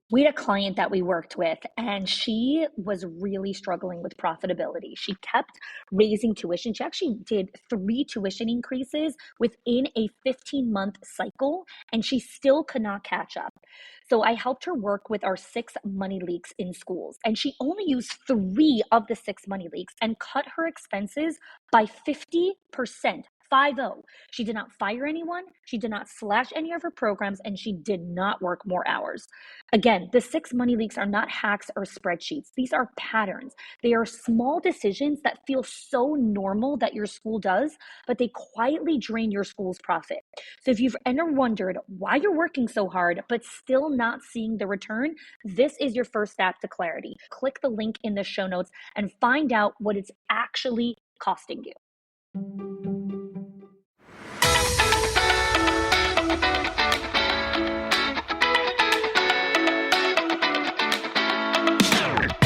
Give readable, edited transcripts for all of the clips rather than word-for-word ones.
We had a client that we worked with, and she was really struggling with profitability. She kept raising tuition. She actually did 3 tuition increases within a 15-month cycle, and she still could not catch up. So I helped her work with our 6 money leaks in schools, and she only used 3 of the 6 money leaks and cut her expenses by 50%. 50. She did not fire anyone. She did not slash any of her programs, and she did not work more hours. Again, the 6 money leaks are not hacks or spreadsheets. These are patterns. They are small decisions that feel so normal that your school does, but they quietly drain your school's profit. So if you've ever wondered why you're working so hard, but still not seeing the return, this is your first step to clarity. Click the link in the show notes and find out what it's actually costing you.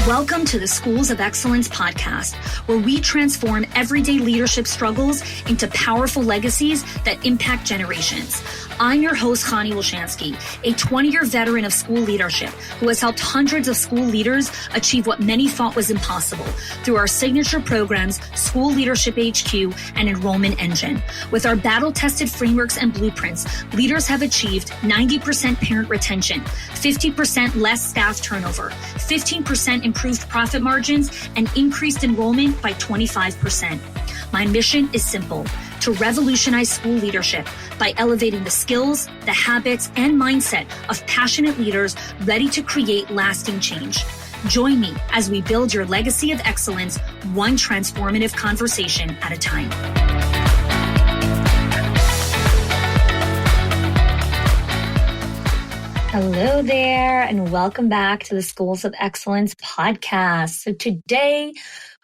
Welcome to the Schools of Excellence podcast, where we transform everyday leadership struggles into powerful legacies that impact generations. I'm your host, Connie Wilshansky, a 20-year veteran of school leadership who has helped hundreds of school leaders achieve what many thought was impossible through our signature programs, School Leadership HQ and Enrollment Engine. With our battle-tested frameworks and blueprints, leaders have achieved 90% parent retention, 50% less staff turnover, 15% improved profit margins, and increased enrollment by 25%. My mission is simple: to revolutionize school leadership by elevating the skills, the habits, and mindset of passionate leaders ready to create lasting change. Join me as we build your legacy of excellence, one transformative conversation at a time. Hello there, and welcome back to the Schools of Excellence podcast. So today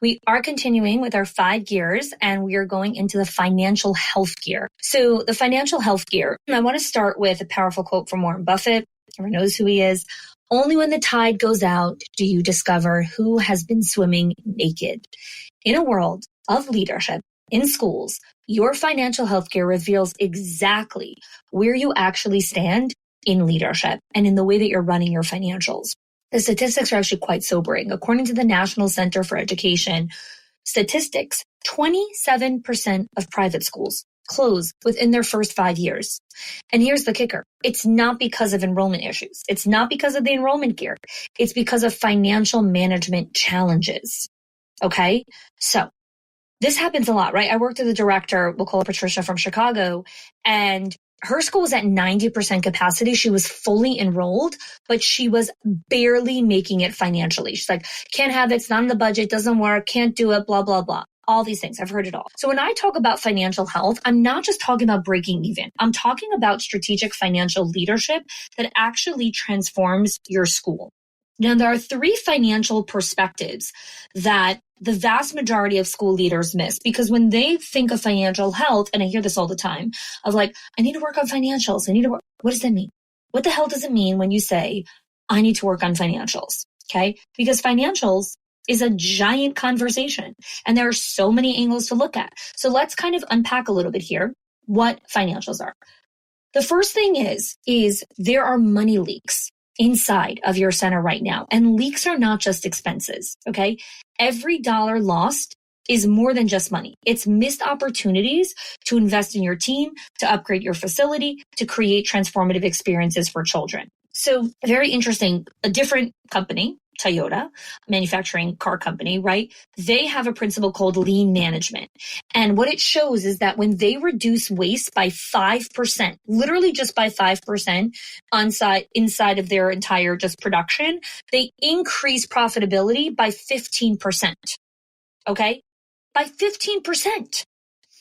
we are continuing with our 5 gears, and we are going into the financial health gear. So the financial health gear, I want to start with a powerful quote from Warren Buffett. Everyone knows who he is. Only when the tide goes out do you discover who has been swimming naked. In a world of leadership in schools, your financial health gear reveals exactly where you actually stand in leadership and in the way that you're running your financials. The statistics are actually quite sobering. According to the National Center for Education statistics, 27% of private schools close within their first 5 years. And here's the kicker. It's not because of enrollment issues. It's not because of the enrollment gear. It's because of financial management challenges. Okay? So this happens a lot, right? I worked with a director, we'll call her Patricia, from Chicago, and her school was at 90% capacity. She was fully enrolled, but she was barely making it financially. She's like, can't have it. It's not in the budget. Doesn't work. Can't do it. Blah, blah, blah. All these things. I've heard it all. So when I talk about financial health, I'm not just talking about breaking even. I'm talking about strategic financial leadership that actually transforms your school. Now, there are 3 financial perspectives that the vast majority of school leaders miss, because when they think of financial health, and I hear this all the time, of like, I need to work on financials. I need to work. What does that mean? What the hell does it mean when you say, I need to work on financials? Okay. Because financials is a giant conversation, and there are so many angles to look at. So let's kind of unpack a little bit here what financials are. The first thing is there are money leaks inside of your center right now. And leaks are not just expenses, okay? Every dollar lost is more than just money. It's missed opportunities to invest in your team, to upgrade your facility, to create transformative experiences for children. So very interesting, a different company, Toyota, manufacturing car company, right? They have a principle called lean management. And what it shows is that when they reduce waste by 5%, literally just by 5% inside of their entire just production, they increase profitability by 15%. Okay? By 15%.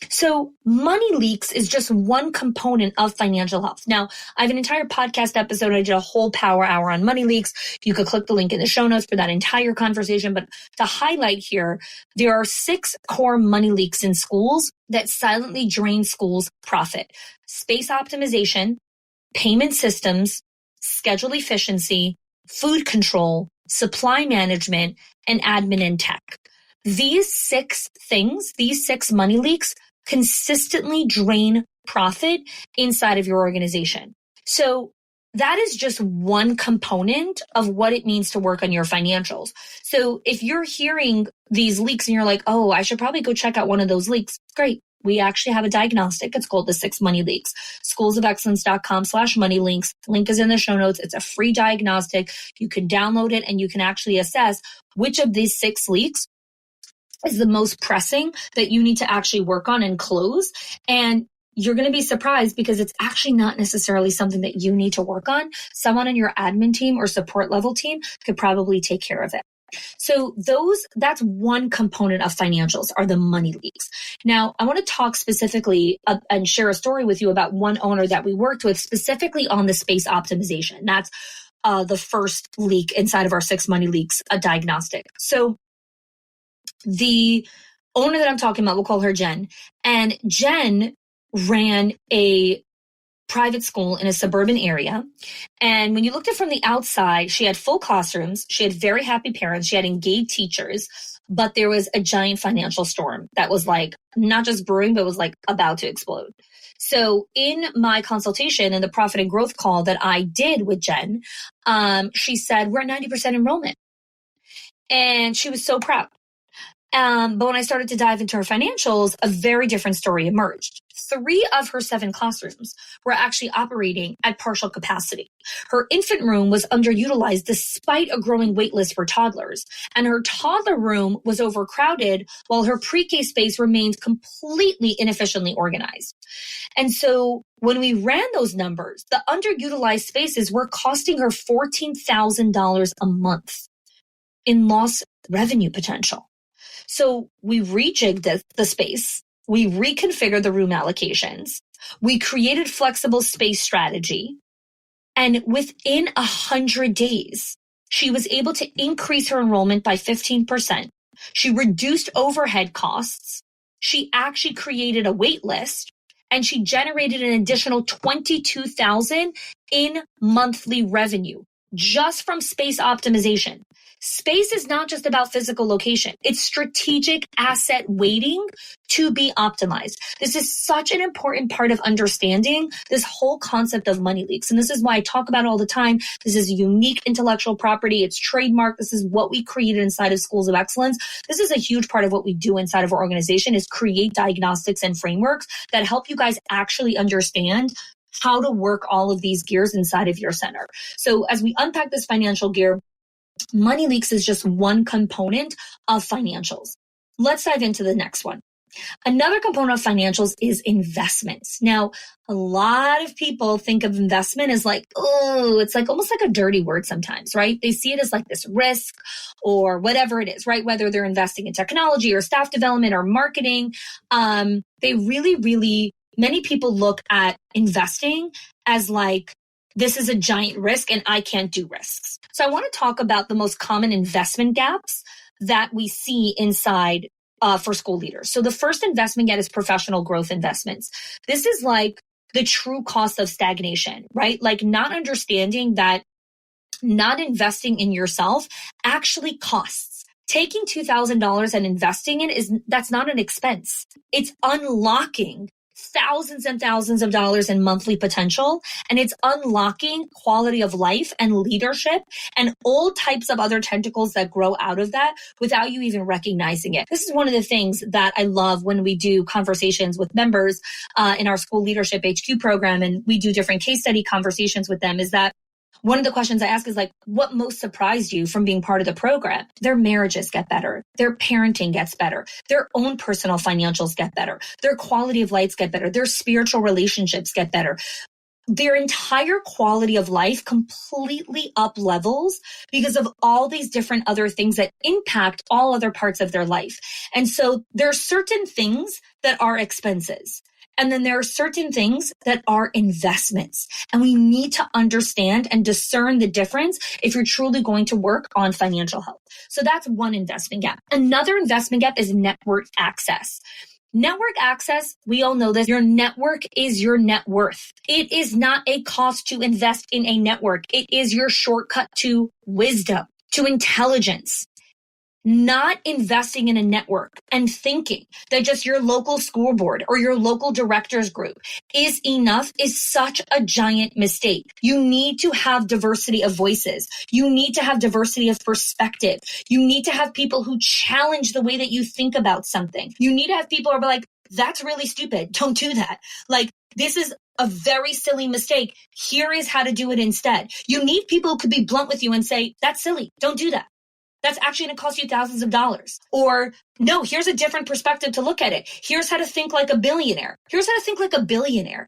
So money leaks is just one component of financial health. Now, I have an entire podcast episode. I did a whole power hour on money leaks. You could click the link in the show notes for that entire conversation. But to highlight here, there are 6 core money leaks in schools that silently drain schools' profit: space optimization, payment systems, schedule efficiency, food control, supply management, and admin and tech. These 6 things, these 6 money leaks, consistently drain profit inside of your organization. So that is just one component of what it means to work on your financials. So if you're hearing these leaks and you're like, oh, I should probably go check out one of those leaks, great. We actually have a diagnostic. It's called the 6 Money Leaks. Schoolsofexcellence.com/money links. Link is in the show notes. It's a free diagnostic. You can download it and you can actually assess which of these 6 leaks is the most pressing that you need to actually work on and close. And you're going to be surprised because it's actually not necessarily something that you need to work on. Someone on your admin team or support level team could probably take care of it. So that's one component of financials are the money leaks. Now, I want to talk specifically and share a story with you about one owner that we worked with specifically on the space optimization. That's the first leak inside of our 6 Money Leaks, a diagnostic. So the owner that I'm talking about, we'll call her Jen. And Jen ran a private school in a suburban area. And when you looked at it from the outside, she had full classrooms. She had very happy parents. She had engaged teachers. But there was a giant financial storm that was like not just brewing, but was like about to explode. So in my consultation and the profit and growth call that I did with Jen, she said, we're at 90% enrollment. And she was so proud. But when I started to dive into her financials, a very different story emerged. 3 of her 7 classrooms were actually operating at partial capacity. Her infant room was underutilized despite a growing wait list for toddlers. And her toddler room was overcrowded while her pre-K space remained completely inefficiently organized. And so when we ran those numbers, the underutilized spaces were costing her $14,000 a month in lost revenue potential. So we rejigged the space. We reconfigured the room allocations. We created flexible space strategy. And within 100 days, she was able to increase her enrollment by 15%. She reduced overhead costs. She actually created a wait list. And she generated an additional $22,000 in monthly revenue just from space optimization. Space is not just about physical location. It's strategic asset weighting to be optimized. This is such an important part of understanding this whole concept of money leaks. And this is why I talk about it all the time. This is unique intellectual property. It's trademark. This is what we created inside of Schools of Excellence. This is a huge part of what we do inside of our organization is create diagnostics and frameworks that help you guys actually understand how to work all of these gears inside of your center. So as we unpack this financial gear, money leaks is just one component of financials. Let's dive into the next one. Another component of financials is investments. Now, a lot of people think of investment as like, oh, it's like almost like a dirty word sometimes, right? They see it as like this risk or whatever it is, right? Whether they're investing in technology or staff development or marketing, many people look at investing as like, this is a giant risk and I can't do risks. So I want to talk about the most common investment gaps that we see inside for school leaders. So the first investment gap is professional growth investments. This is like the true cost of stagnation, right? Like not understanding that not investing in yourself actually costs. Taking $2,000 and investing in that's not an expense. It's unlocking thousands and thousands of dollars in monthly potential. And it's unlocking quality of life and leadership and all types of other tentacles that grow out of that without you even recognizing it. This is one of the things that I love when we do conversations with members in our School Leadership HQ program, and we do different case study conversations with them, is that one of the questions I ask is like, what most surprised you from being part of the program? Their marriages get better. Their parenting gets better. Their own personal financials get better. Their quality of lives get better. Their spiritual relationships get better. Their entire quality of life completely up levels because of all these different other things that impact all other parts of their life. And so there are certain things that are expenses. And then there are certain things that are investments. And we need to understand and discern the difference if you're truly going to work on financial health. So that's one investment gap. Another investment gap is network access. Network access, we all know this, your network is your net worth. It is not a cost to invest in a network. It is your shortcut to wisdom, to intelligence. Not investing in a network and thinking that just your local school board or your local directors group is enough is such a giant mistake. You need to have diversity of voices. You need to have diversity of perspective. You need to have people who challenge the way that you think about something. You need to have people who are like, that's really stupid. Don't do that. Like, this is a very silly mistake. Here is how to do it instead. You need people who could be blunt with you and say, that's silly. Don't do that. That's actually going to cost you thousands of dollars. Or no, here's a different perspective to look at it. Here's how to think like a billionaire. Here's how to think like a billionaire.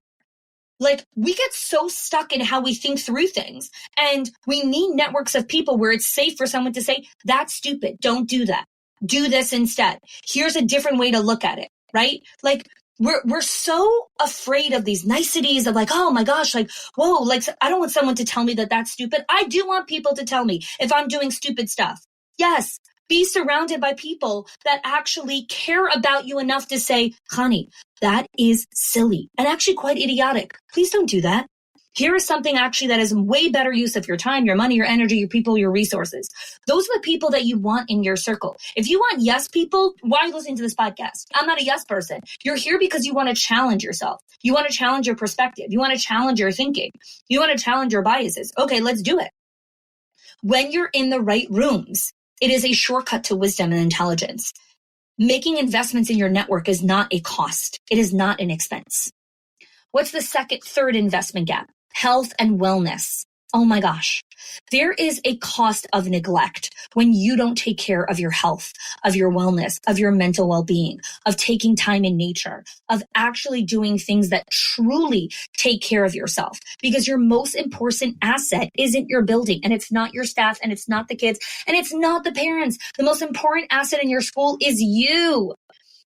Like, we get so stuck in how we think through things, and we need networks of people where it's safe for someone to say, that's stupid. Don't do that. Do this instead. Here's a different way to look at it, right? Like, we're so afraid of these niceties of like, oh my gosh, like, whoa, like, I don't want someone to tell me that that's stupid. I do want people to tell me if I'm doing stupid stuff. Yes, be surrounded by people that actually care about you enough to say, honey, that is silly and actually quite idiotic. Please don't do that. Here is something actually that is way better use of your time, your money, your energy, your people, your resources. Those are the people that you want in your circle. If you want yes people, why are you listening to this podcast? I'm not a yes person. You're here because you want to challenge yourself. You want to challenge your perspective. You want to challenge your thinking. You want to challenge your biases. Okay, let's do it. When you're in the right rooms, it is a shortcut to wisdom and intelligence. Making investments in your network is not a cost. It is not an expense. What's the third investment gap? Health and wellness. Oh my gosh. There is a cost of neglect when you don't take care of your health, of your wellness, of your mental well-being, of taking time in nature, of actually doing things that truly take care of yourself. Because your most important asset isn't your building, and it's not your staff, and it's not the kids, and it's not the parents. The most important asset in your school is you.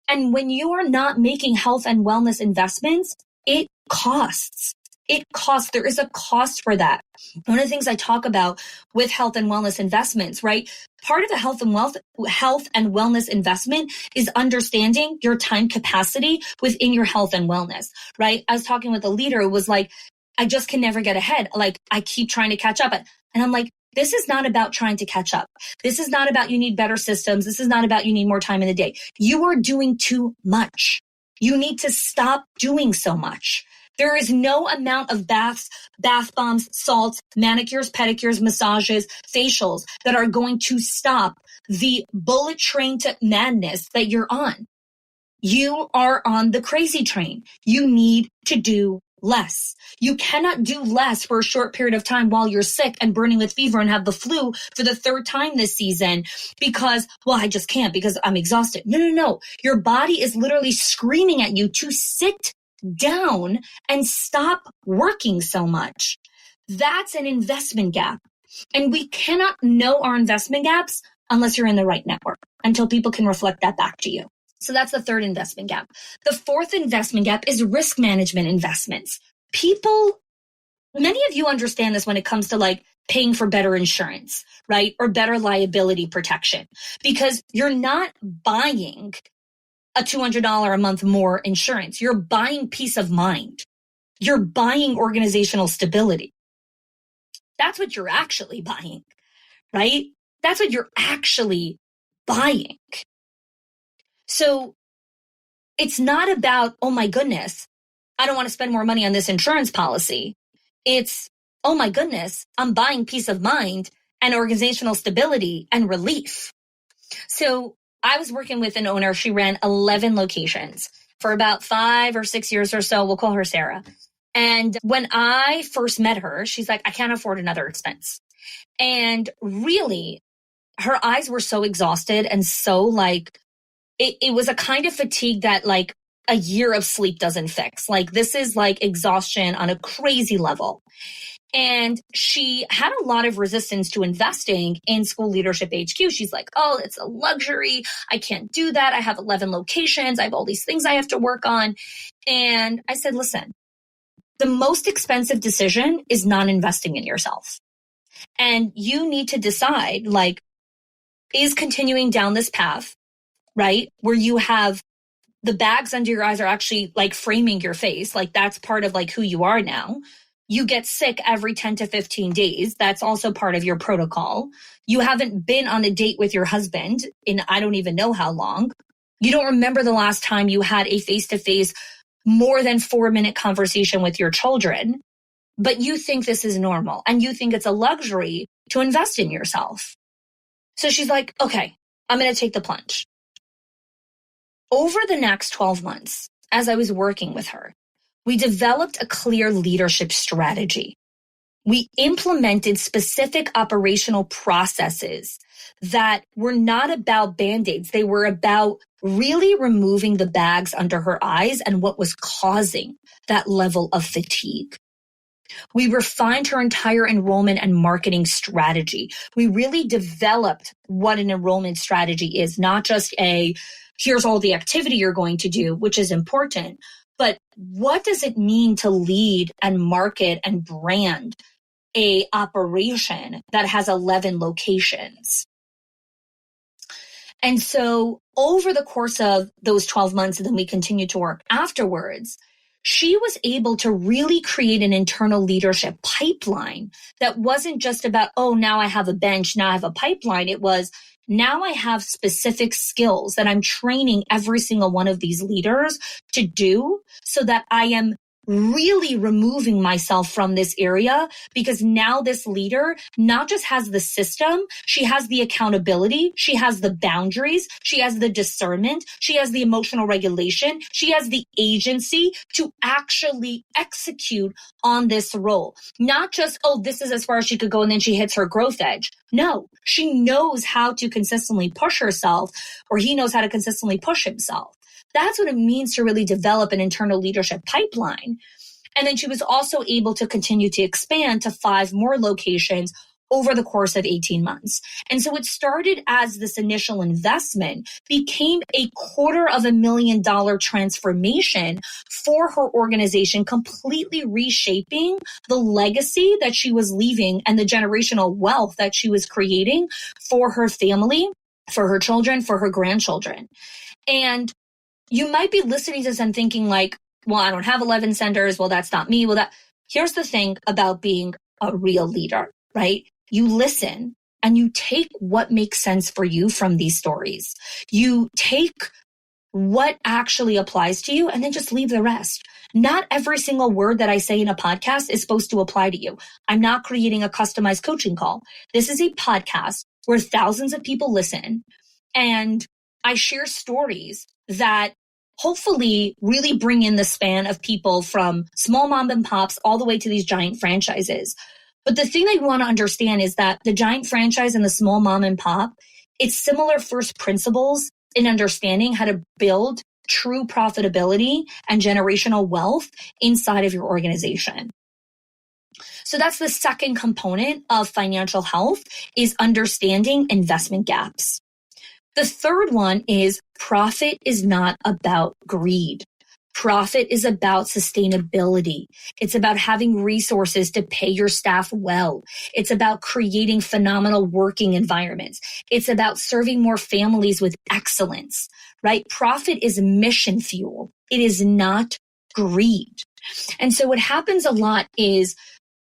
And when you are not making health and wellness investments, it costs. It costs. There is a cost for that. One of the things I talk about with health and wellness investments, right? Part of the health and wellness investment is understanding your time capacity within your health and wellness, right? I was talking with a leader who was like, I just can never get ahead. Like, I keep trying to catch up. And I'm like, this is not about trying to catch up. This is not about you need better systems. This is not about you need more time in the day. You are doing too much. You need to stop doing so much. There is no amount of baths, bath bombs, salts, manicures, pedicures, massages, facials that are going to stop the bullet train to madness that you're on. You are on the crazy train. You need to do less. You cannot do less for a short period of time while you're sick and burning with fever and have the flu for the third time this season because, well, I just can't because I'm exhausted. No. Your body is literally screaming at you to sit down and stop working so much. That's an investment gap. And we cannot know our investment gaps unless you're in the right network, until people can reflect that back to you. So that's the third investment gap. The fourth investment gap is risk management investments. Many of you understand this when it comes to like paying for better insurance, right? Or better liability protection, because you're not buying a $200 a month more insurance. You're buying peace of mind. You're buying organizational stability. That's what you're actually buying, right? That's what you're actually buying. So it's not about, oh my goodness, I don't want to spend more money on this insurance policy. It's, oh my goodness, I'm buying peace of mind and organizational stability and relief. So I was working with an owner. She ran 11 locations for about 5 or 6 years or so. We'll call her Sarah. And when I first met her, she's like, I can't afford another expense. And really, her eyes were so exhausted and so like, it was a kind of fatigue that like a year of sleep doesn't fix. Like, this is like exhaustion on a crazy level. And she had a lot of resistance to investing in School Leadership HQ. She's like, oh, it's a luxury. I can't do that. I have 11 locations. I have all these things I have to work on. And I said, listen, the most expensive decision is not investing in yourself. And you need to decide, like, is continuing down this path, right, where you have the bags under your eyes are actually like framing your face. Like, that's part of like who you are now. You get sick every 10 to 15 days. That's also part of your protocol. You haven't been on a date with your husband in I don't even know how long. You don't remember the last time you had a face-to-face more than 4-minute conversation with your children, but you think this is normal and you think it's a luxury to invest in yourself. So she's like, okay, I'm going to take the plunge. Over the next 12 months, as I was working with her, we developed a clear leadership strategy. We implemented specific operational processes that were not about Band-Aids. They were about really removing the bags under her eyes and what was causing that level of fatigue. We refined her entire enrollment and marketing strategy. We really developed what an enrollment strategy is, not just here's all the activity you're going to do, which is important, but what does it mean to lead and market and brand a operation that has 11 locations? And so over the course of those 12 months, and then we continued to work afterwards, she was able to really create an internal leadership pipeline that wasn't just about, oh, now I have a bench, now I have a pipeline. It was, now I have specific skills that I'm training every single one of these leaders to do so that I am really removing myself from this area, because now this leader not just has the system, she has the accountability, she has the boundaries, she has the discernment, she has the emotional regulation, she has the agency to actually execute on this role. Not just, oh, this is as far as she could go and then she hits her growth edge. No, she knows how to consistently push herself, or he knows how to consistently push himself. That's what it means to really develop an internal leadership pipeline. And then she was also able to continue to expand to 5 more locations over the course of 18 months. And so it started as this initial investment, became a $250,000 transformation for her organization, completely reshaping the legacy that she was leaving and the generational wealth that she was creating for her family, for her children, for her grandchildren. And you might be listening to this and thinking like, well, I don't have 11 centers. Well, that's not me. Here's the thing about being a real leader, right? You listen and you take what makes sense for you from these stories. You take what actually applies to you and then just leave the rest. Not every single word that I say in a podcast is supposed to apply to you. I'm not creating a customized coaching call. This is a podcast where thousands of people listen, and I share stories that hopefully really bring in the span of people from small mom and pops all the way to these giant franchises. But the thing that you want to understand is that the giant franchise and the small mom and pop, it's similar first principles in understanding how to build true profitability and generational wealth inside of your organization. So that's the second component of financial health, is understanding investment gaps. The third one is profit is not about greed. Profit is about sustainability. It's about having resources to pay your staff well. It's about creating phenomenal working environments. It's about serving more families with excellence, right? Profit is mission fuel. It is not greed. And so what happens a lot is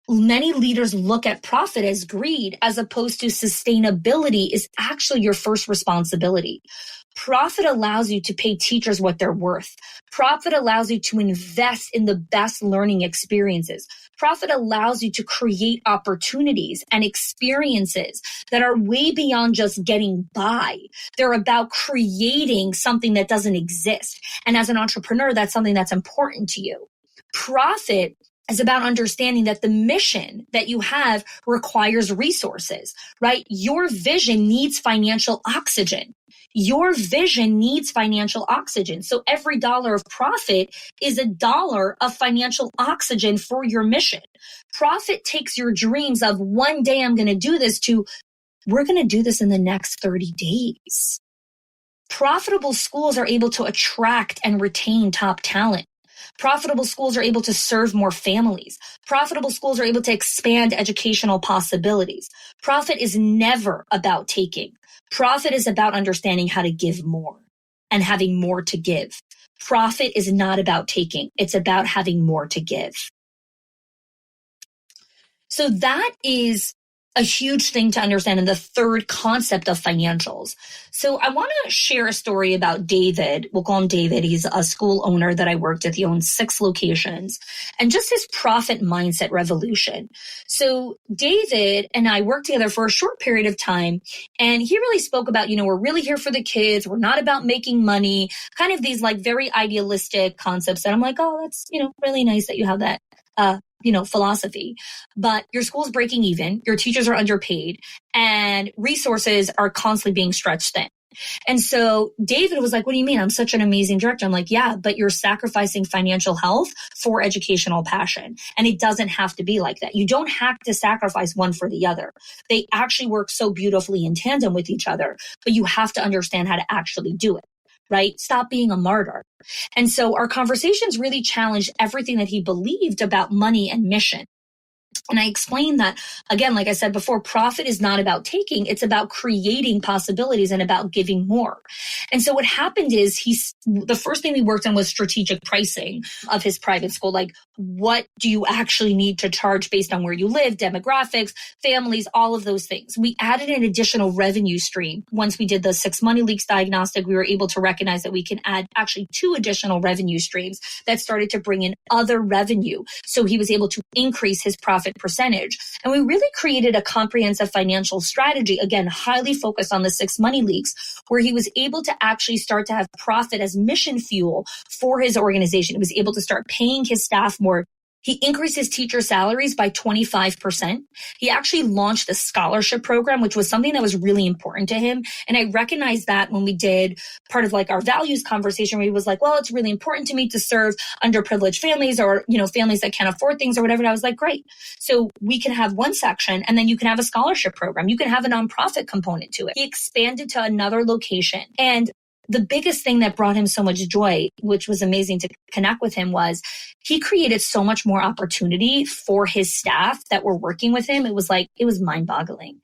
many leaders look at profit as greed, as opposed to sustainability is actually your first responsibility. Profit allows you to pay teachers what they're worth. Profit allows you to invest in the best learning experiences. Profit allows you to create opportunities and experiences that are way beyond just getting by. They're about creating something that doesn't exist. And as an entrepreneur, that's something that's important to you. Profit is about understanding that the mission that you have requires resources, right? Your vision needs financial oxygen. Your vision needs financial oxygen. So every dollar of profit is a dollar of financial oxygen for your mission. Profit takes your dreams of one day I'm going to do this to, we're going to do this in the next 30 days. Profitable schools are able to attract and retain top talent. Profitable schools are able to serve more families. Profitable schools are able to expand educational possibilities. Profit is never about taking. Profit is about understanding how to give more and having more to give. Profit is not about taking. It's about having more to give. So that is a huge thing to understand in the third concept of financials. So I want to share a story about David. We'll call him David. He's a school owner that I worked with. He owns 6 locations and just his profit mindset revolution. So David and I worked together for a short period of time, and he really spoke about, we're really here for the kids. We're not about making money, kind of these like very idealistic concepts that I'm like, oh, that's, really nice that you have that, philosophy, but your school's breaking even, your teachers are underpaid, and resources are constantly being stretched thin. And so David was like, what do you mean? I'm such an amazing director. I'm like, yeah, but you're sacrificing financial health for educational passion. And it doesn't have to be like that. You don't have to sacrifice one for the other. They actually work so beautifully in tandem with each other, but you have to understand how to actually do it. Right? Stop being a martyr. And so our conversations really challenged everything that he believed about money and mission. And I explained that, again, like I said before, profit is not about taking, it's about creating possibilities and about giving more. And so what happened is the first thing we worked on was strategic pricing of his private school. Like, what do you actually need to charge based on where you live, demographics, families, all of those things. We added an additional revenue stream. Once we did the 6 money leaks diagnostic, we were able to recognize that we can add actually 2 additional revenue streams that started to bring in other revenue. So he was able to increase his profit percentage. And we really created a comprehensive financial strategy, again, highly focused on the 6 money leaks, where he was able to actually start to have profit as mission fuel for his organization. He was able to start paying his staff more. He increased his teacher salaries by 25%. He actually launched the scholarship program, which was something that was really important to him. And I recognized that when we did part of like our values conversation, where he was like, well, it's really important to me to serve underprivileged families or, families that can't afford things or whatever. And I was like, great. So we can have one section and then you can have a scholarship program. You can have a nonprofit component to it. He expanded to another location. And the biggest thing that brought him so much joy, which was amazing to connect with him, was he created so much more opportunity for his staff that were working with him. It was mind-boggling.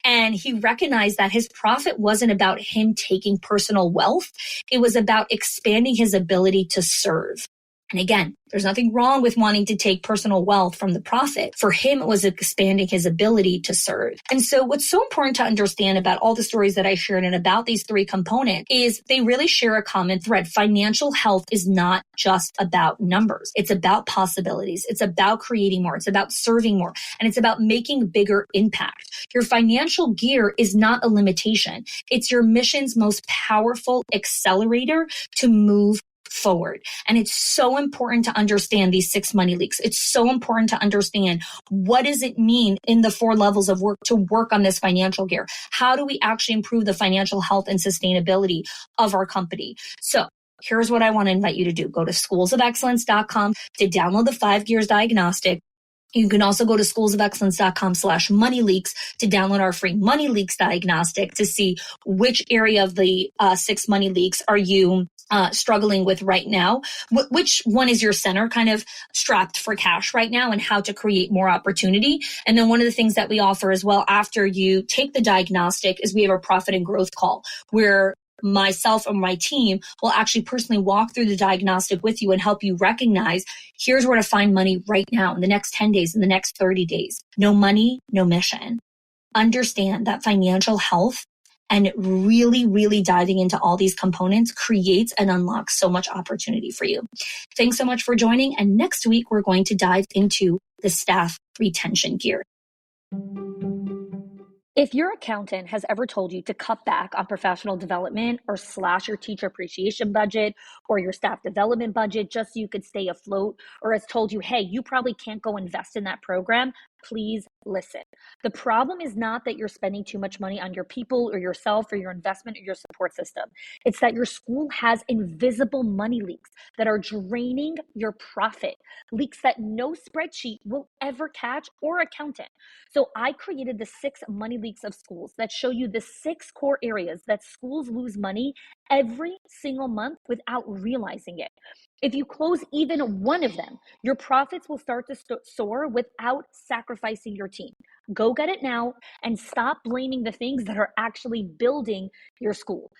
And he recognized that his profit wasn't about him taking personal wealth. It was about expanding his ability to serve. And again, there's nothing wrong with wanting to take personal wealth from the profit. For him, it was expanding his ability to serve. And so what's so important to understand about all the stories that I shared and about these 3 components is they really share a common thread. Financial health is not just about numbers. It's about possibilities. It's about creating more. It's about serving more. And it's about making bigger impact. Your financial gear is not a limitation. It's your mission's most powerful accelerator to move forward. And it's so important to understand these 6 money leaks. It's so important to understand, what does it mean in the 4 levels of work to work on this financial gear? How do we actually improve the financial health and sustainability of our company? So here's what I want to invite you to do. Go to schoolsofexcellence.com to download the 5 Gears diagnostic. You can also go to schoolsofexcellence.com/moneyleaks to download our free money leaks diagnostic to see which area of the 6 money leaks are you struggling with right now. Which one is your center kind of strapped for cash right now, and how to create more opportunity. And then one of the things that we offer as well after you take the diagnostic is we have a profit and growth call, where myself and my team will actually personally walk through the diagnostic with you and help you recognize, here's where to find money right now in the next 10 days, in the next 30 days. No money, no mission. Understand that financial health and really, really diving into all these components creates and unlocks so much opportunity for you. Thanks so much for joining. And next week, we're going to dive into the staff retention gear. If your accountant has ever told you to cut back on professional development or slash your teacher appreciation budget or your staff development budget just so you could stay afloat, or has told you, hey, you probably can't go invest in that program, please listen. The problem is not that you're spending too much money on your people or yourself or your investment or your support system. It's that your school has invisible money leaks that are draining your profit, leaks that no spreadsheet will ever catch or accountant. So I created the 6 money leaks of schools that show you the 6 core areas that schools lose money every single month without realizing it. If you close even one of them, your profits will start to soar without sacrificing your team. Go get it now and stop blaming the things that are actually building your school.